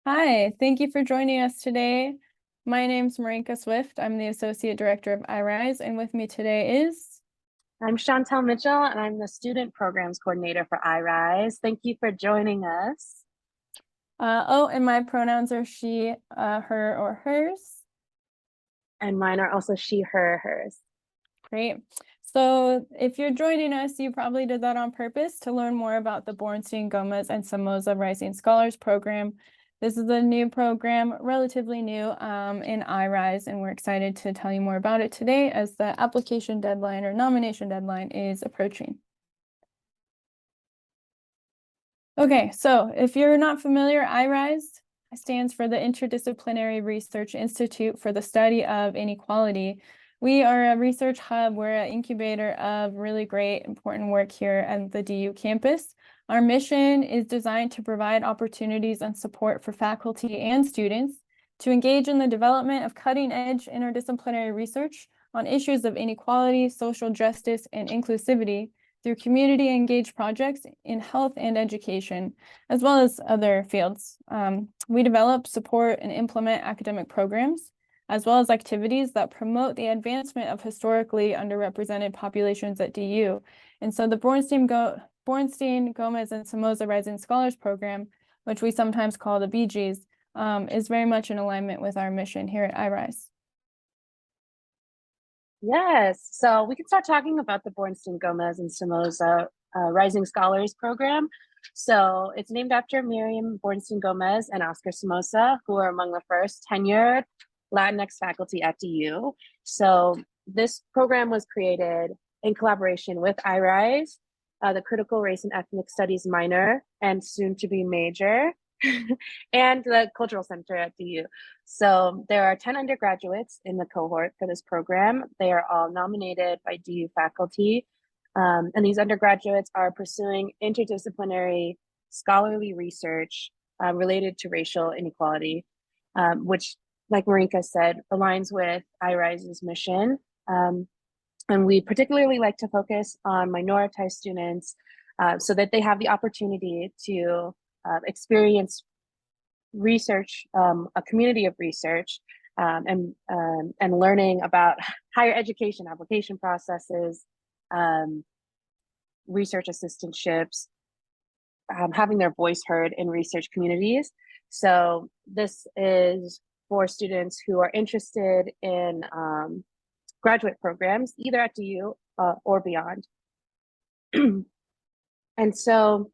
Hi, thank you for joining us today. My name's Marinka Swift. I'm the Associate Director of IRISE, and with me today is... I'm Chantelle Mitchell, and I'm the Student Programs Coordinator for IRISE. Thank you for joining us. And my pronouns are she, her, or hers. And mine are also she, her, hers. Great. So if you're joining us, you probably did that on purpose to learn more about the Bornstein-Gomez and Somoza Rising Scholars program. This is a new program, relatively new in IRISE, and we're excited to tell you more about it today as the application deadline or nomination deadline is approaching. Okay, so if you're not familiar, IRISE stands for the Interdisciplinary Research Institute for the Study of Inequality. We are a research hub. We're an incubator of really great, important work here at the DU campus. Our mission is designed to provide opportunities and support for faculty and students to engage in the development of cutting-edge interdisciplinary research on issues of inequality, social justice, and inclusivity through community-engaged projects in health and education, as well as other fields. We develop, support, and implement academic programs, as well as activities that promote the advancement of historically underrepresented populations at DU. And so the Bornstein-Gomez and Somoza Rising Scholars program, which we sometimes call the BGs, is very much in alignment with our mission here at IRISE. Yes, so we can start talking about the Bornstein-Gomez and Somoza Rising Scholars program. So it's named after Miriam Bornstein-Gomez and Oscar Somoza, who are among the first tenured Latinx faculty at DU. So this program was created in collaboration with IRISE, the Critical Race and Ethnic Studies minor and soon to be major, and the Cultural Center at DU. So there are 10 undergraduates in the cohort for this program. They are all nominated by DU faculty. And these undergraduates are pursuing interdisciplinary scholarly research related to racial inequality, which, like Marinka said, aligns with IRISE's mission. And we particularly like to focus on minoritized students so that they have the opportunity to experience research, a community of research, and learning about higher education application processes, research assistantships, having their voice heard in research communities. So this is for students who are interested in graduate programs, either at DU or beyond. And so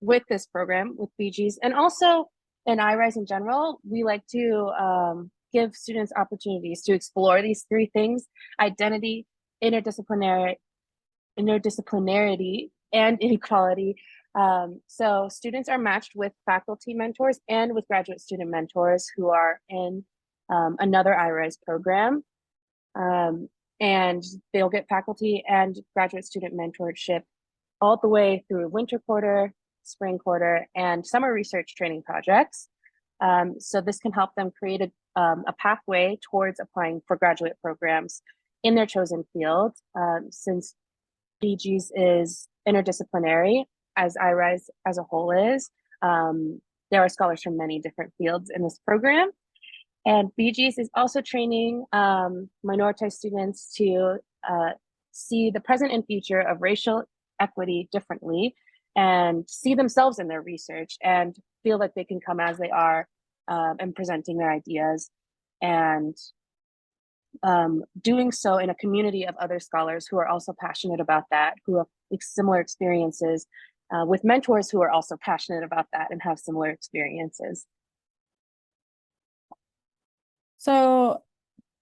with this program, with BGs, and also in IRISE in general, we like to give students opportunities to explore these three things: identity, interdisciplinarity, and inequality. So students are matched with faculty mentors and with graduate student mentors who are in another IRISE program. And they'll get faculty and graduate student mentorship all the way through winter quarter, spring quarter, and summer research training projects. So this can help them create a pathway towards applying for graduate programs in their chosen field. Since BGs is interdisciplinary, as IRISE as a whole is, there are scholars from many different fields in this program. And BGs is also training minoritized students to see the present and future of racial equity differently and see themselves in their research and feel like they can come as they are and presenting their ideas and doing so in a community of other scholars who are also passionate about that, who have similar experiences with mentors who are also passionate about that and have similar experiences. So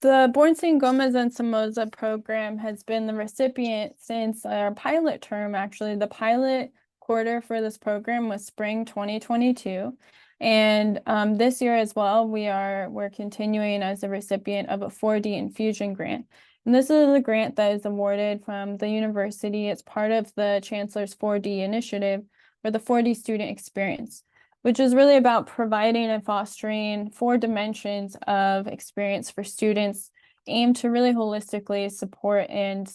the Bornstein-Gomez and Somoza program has been the recipient since our pilot term. Actually, the pilot quarter for this program was spring 2022. And this year as well, we're continuing as a recipient of a 4D infusion grant. And this is a grant that is awarded from the university. It's part of the Chancellor's 4D initiative, or the 4D student experience, which is really about providing and fostering 4 dimensions of experience for students aimed to really holistically support and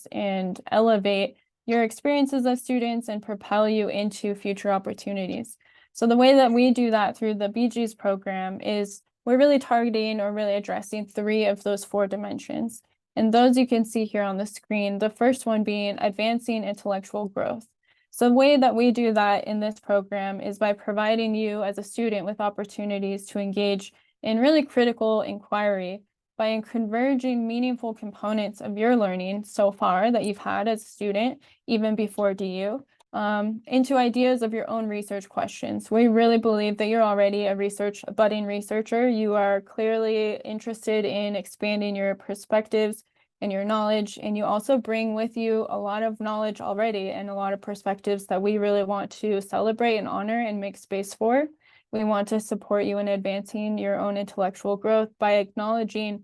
elevate your experiences as students and propel you into future opportunities. So the way that we do that through the BG's program is we're really targeting or really addressing 3 of those 4 dimensions. And those you can see here on the screen, the first one being advancing intellectual growth. So the way that we do that in this program is by providing you as a student with opportunities to engage in really critical inquiry by converging meaningful components of your learning so far that you've had as a student, even before DU, into ideas of your own research questions. We really believe that you're already a budding researcher. You are clearly interested in expanding your perspectives and your knowledge, and you also bring with you a lot of knowledge already and a lot of perspectives that we really want to celebrate and honor and make space for. We want to support you in advancing your own intellectual growth by acknowledging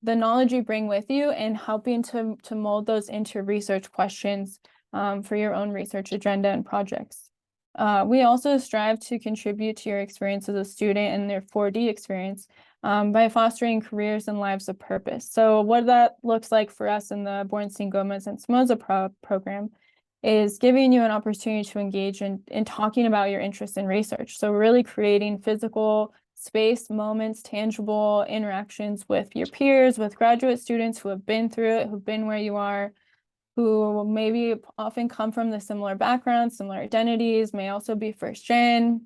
the knowledge you bring with you and helping to mold those into research questions for your own research agenda and projects. We also strive to contribute to your experience as a student and their 4D experience by fostering careers and lives of purpose. So what that looks like for us in the Bornstein-Gomez and Somoza program is giving you an opportunity to engage in talking about your interest in research. So really creating physical space, moments, tangible interactions with your peers, with graduate students who have been through it, who've been where you are, who maybe often come from the similar backgrounds, similar identities, may also be first gen,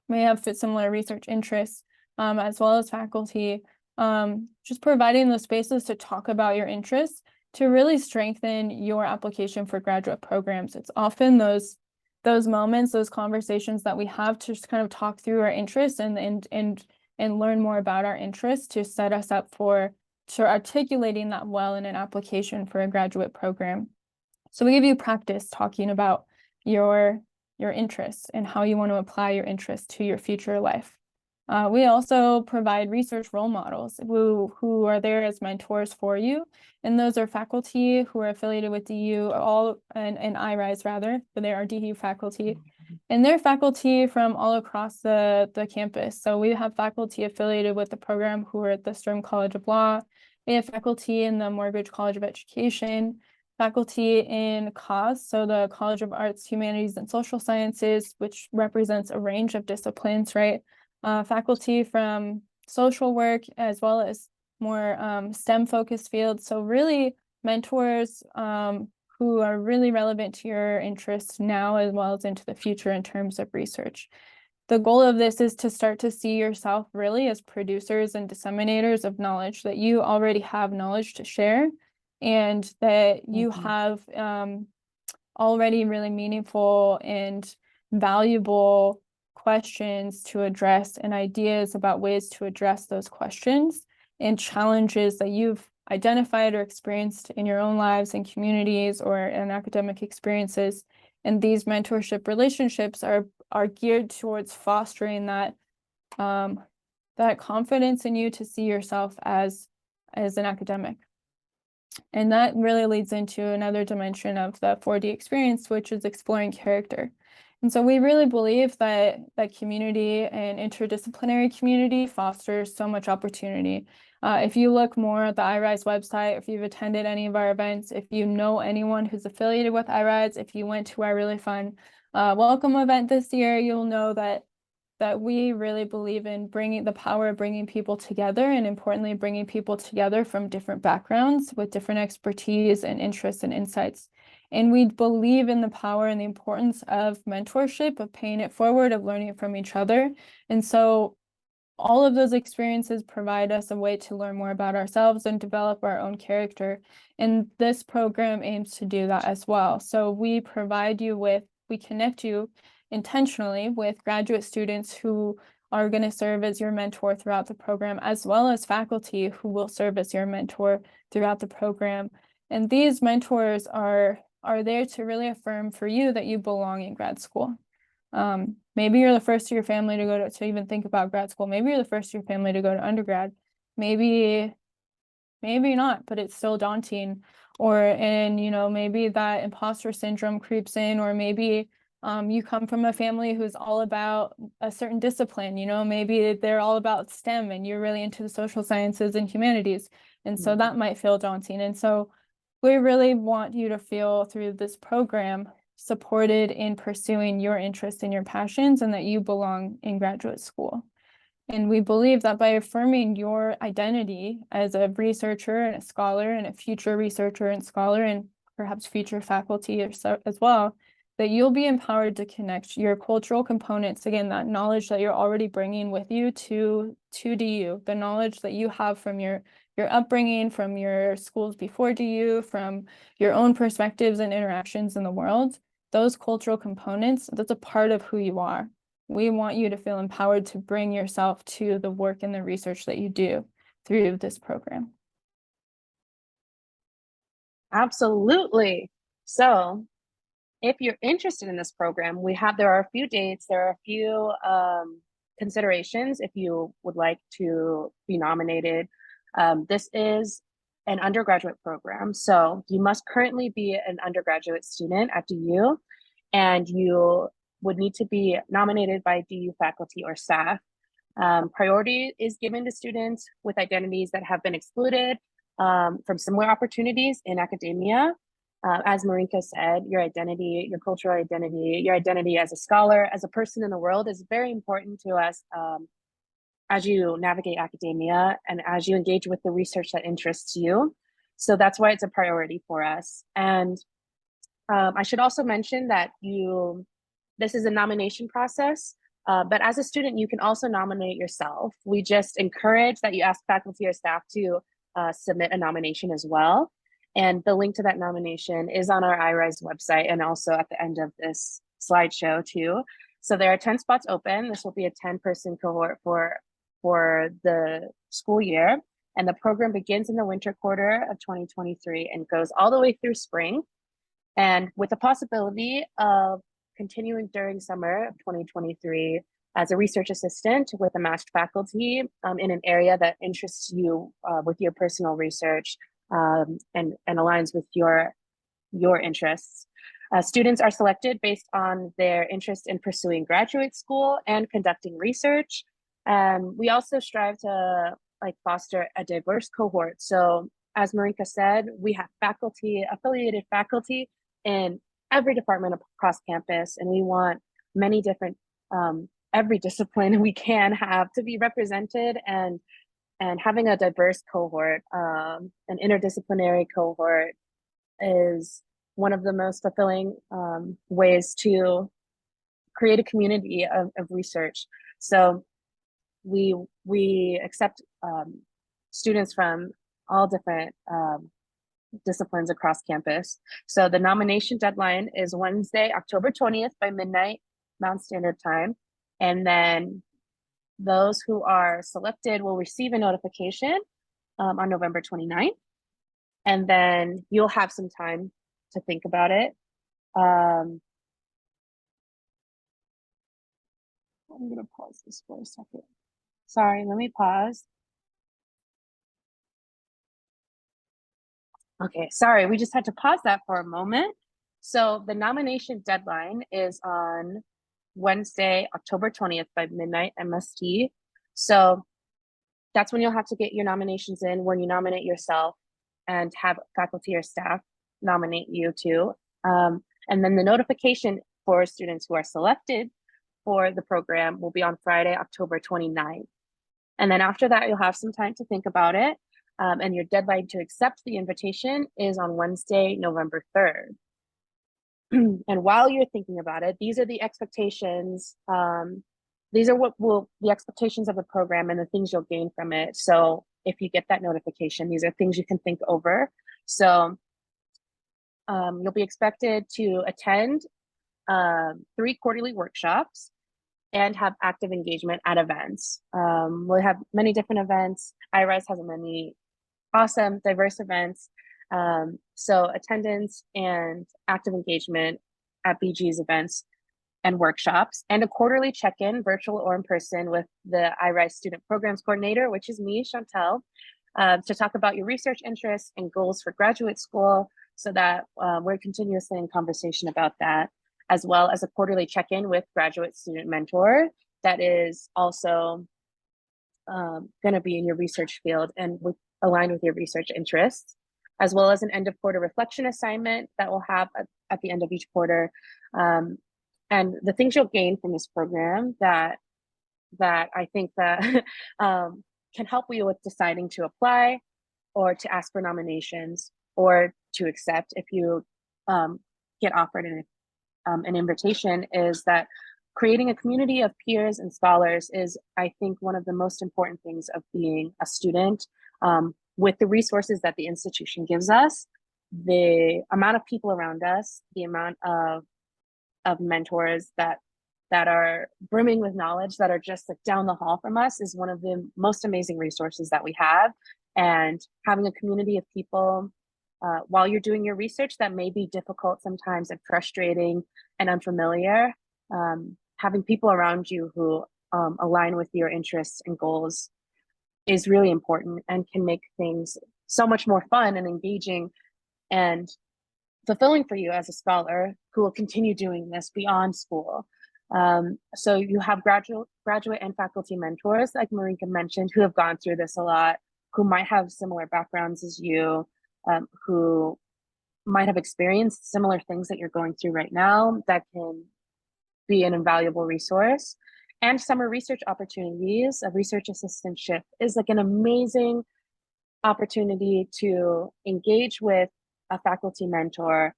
may have similar research interests, as well as faculty. Just providing those spaces to talk about your interests to really strengthen your application for graduate programs. It's often those moments, those conversations that we have to just kind of talk through our interests and learn more about our interests to set us up for articulating that well in an application for a graduate program. So we give you practice talking about your interests and how you want to apply your interests to your future life. We also provide research role models who are there as mentors for you. And those are faculty who are affiliated with DU, and IRISE rather, but they are DU faculty. And they're faculty from all across the campus. So we have faculty affiliated with the program who are at the Sturm College of Law. We have faculty in the Morgridge College of Education, faculty in CRES, so the College of Arts, Humanities, and Social Sciences, which represents a range of disciplines, right? Faculty from social work, as well as more STEM-focused fields. So really mentors who are really relevant to your interests now as well as into the future in terms of research. The goal of this is to start to see yourself really as producers and disseminators of knowledge, that you already have knowledge to share and that you have already really meaningful and valuable questions to address and ideas about ways to address those questions and challenges that you've identified or experienced in your own lives and communities or in academic experiences. And these mentorship relationships are geared towards fostering that confidence in you to see yourself as an academic. And that really leads into another dimension of the 4D experience, which is exploring character. And so we really believe that community and interdisciplinary community fosters so much opportunity. If you look more at the IRISE website, if you've attended any of our events, if you know anyone who's affiliated with IRISE, if you went to our really fun welcome event this year, you'll know that we really believe in bringing the power of bringing people together, and importantly, bringing people together from different backgrounds with different expertise and interests and insights. And we believe in the power and the importance of mentorship, of paying it forward, of learning from each other. And so all of those experiences provide us a way to learn more about ourselves and develop our own character. And this program aims to do that as well. So we connect you intentionally with graduate students who are going to serve as your mentor throughout the program, as well as faculty who will serve as your mentor throughout the program. And these mentors are there to really affirm for you that you belong in grad school. Maybe you're the first of your family to go to even think about grad school. Maybe you're the first of your family to go to undergrad. Maybe not, but it's still daunting. Maybe that imposter syndrome creeps in, or maybe you come from a family who's all about a certain discipline, maybe they're all about STEM and you're really into the social sciences and humanities. And so that might feel daunting. And so we really want you to feel through this program supported in pursuing your interests and your passions, and that you belong in graduate school. And we believe that by affirming your identity as a researcher and a scholar and a future researcher and scholar and perhaps future faculty or so as well, that you'll be empowered to connect your cultural components, again, that knowledge that you're already bringing with you to DU, the knowledge that you have from your upbringing, from your schools before DU, from your own perspectives and interactions in the world. Those cultural components, that's a part of who you are. We want you to feel empowered to bring yourself to the work and the research that you do through this program. Absolutely. So if you're interested in this program, there are a few dates, there are a few considerations if you would like to be nominated. This is an undergraduate program, so you must currently be an undergraduate student at DU, and you would need to be nominated by DU faculty or staff. Priority is given to students with identities that have been excluded from similar opportunities in academia. As Marinka said, your identity, your cultural identity, your identity as a scholar, as a person in the world is very important to us as you navigate academia and as you engage with the research that interests you. So that's why it's a priority for us. And I should also mention that this is a nomination process, but as a student, you can also nominate yourself. We just encourage that you ask faculty or staff to submit a nomination as well. And the link to that nomination is on our IRISE website and also at the end of this slideshow too. So there are 10 spots open. This will be a 10-person cohort for the school year. And the program begins in the winter quarter of 2023 and goes all the way through spring. And with the possibility of continuing during summer of 2023 as a research assistant with a matched faculty in an area that interests you with your personal research and aligns with your interests. Students are selected based on their interest in pursuing graduate school and conducting research. We also strive to foster a diverse cohort. So as Marinka said, we have affiliated faculty in every department across campus, and we want many different, every discipline we can have to be represented, and having a diverse cohort, an interdisciplinary cohort, is one of the most fulfilling ways to create a community of research. So we accept students from all different disciplines across campus. So the nomination deadline is Wednesday, October 20th by midnight, Mountain Standard Time. And then those who are selected will receive a notification on November 29th. And then you'll have some time to think about it. I'm gonna pause this for a second. Sorry, let me pause. Okay, sorry, we just had to pause that for a moment. So the nomination deadline is on Wednesday, October 20th by midnight MST. So that's when you'll have to get your nominations in, when you nominate yourself and have faculty or staff nominate you too. And then the notification for students who are selected for the program will be on Friday, October 29th. And then after that, you'll have some time to think about it. And your deadline to accept the invitation is on Wednesday, November 3rd. And while you're thinking about it, these are the expectations. These are the expectations of the program and the things you'll gain from it. So if you get that notification, these are things you can think over. So you'll be expected to attend 3 quarterly workshops and have active engagement at events. We'll have many different events. IRISE has many awesome, diverse events. So attendance and active engagement at BG's events and workshops, and a quarterly check-in, virtual or in person, with the IRISE Student Programs Coordinator, which is me, Chantelle, to talk about your research interests and goals for graduate school, so that we're continuously in conversation about that, as well as a quarterly check-in with graduate student mentor that is also going to be in your research field and aligned with your research interests. as well as an end of quarter reflection assignment that we'll have at the end of each quarter. And the things you'll gain from this program that I think that can help you with deciding to apply or to ask for nominations or to accept if you get offered an invitation is that creating a community of peers and scholars is, I think, one of the most important things of being a student. With the resources that the institution gives us, the amount of people around us, the amount of mentors that are brimming with knowledge that are just like down the hall from us is one of the most amazing resources that we have. And having a community of people while you're doing your research that may be difficult sometimes and frustrating and unfamiliar, having people around you who align with your interests and goals is really important and can make things so much more fun and engaging and fulfilling for you as a scholar who will continue doing this beyond school. So you have graduate and faculty mentors, like Marinka mentioned, who have gone through this a lot, who might have similar backgrounds as you, who might have experienced similar things that you're going through right now that can be an invaluable resource. And summer research opportunities, a research assistantship is like an amazing opportunity to engage with a faculty mentor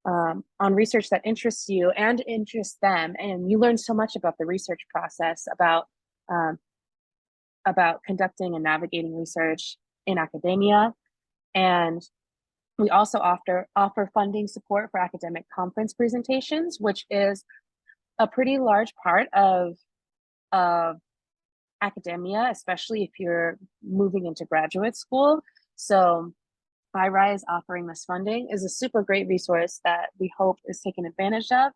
on research that interests you and interests them. And you learn so much about the research process, about conducting and navigating research in academia. And we also offer funding support for academic conference presentations, which is a pretty large part of academia, especially if you're moving into graduate school. So IRISE offering this funding is a super great resource that we hope is taken advantage of.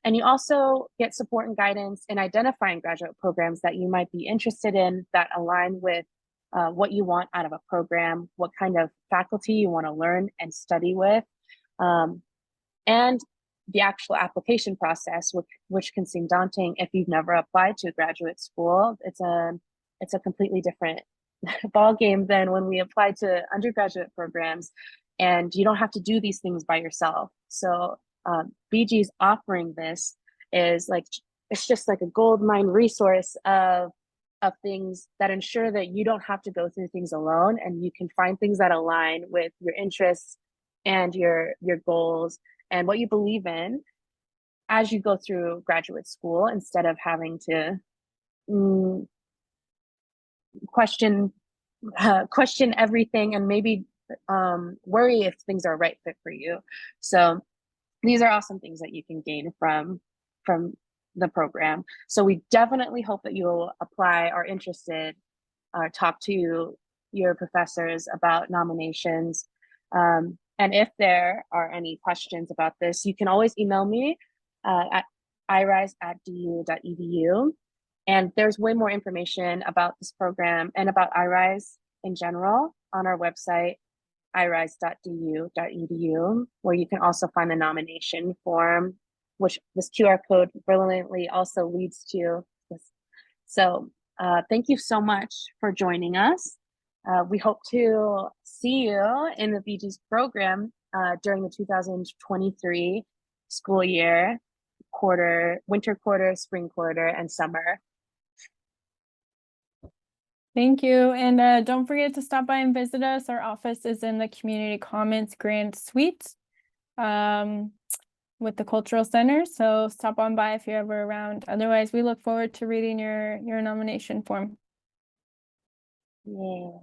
And you also get support and guidance in identifying graduate programs that you might be interested in that align with what you want out of a program, what kind of faculty you want to learn and study with, and the actual application process, which can seem daunting if you've never applied to a graduate school. It's a completely different ball game than when we apply to undergraduate programs, and you don't have to do these things by yourself. So BG's offering this is like, it's just like a gold mine resource of things that ensure that you don't have to go through things alone, and you can find things that align with your interests and your goals and what you believe in as you go through graduate school, instead of having to question everything and maybe worry if things are a right fit for you. So these are awesome things that you can gain from the program. So we definitely hope that you'll apply, are interested, talk to your professors about nominations. And if there are any questions about this, you can always email me at irise@du.edu. And there's way more information about this program and about IRISE in general on our website, irise.du.edu, where you can also find the nomination form, which this QR code brilliantly also leads to this. So thank you so much for joining us. We hope to see you in the BG's program during the 2023 school year, winter quarter, spring quarter, and summer. Thank you. And don't forget to stop by and visit us. Our office is in the Community Commons Grand Suite with the Cultural Center. So stop on by if you're ever around. Otherwise, we look forward to reading your nomination form. Yeah.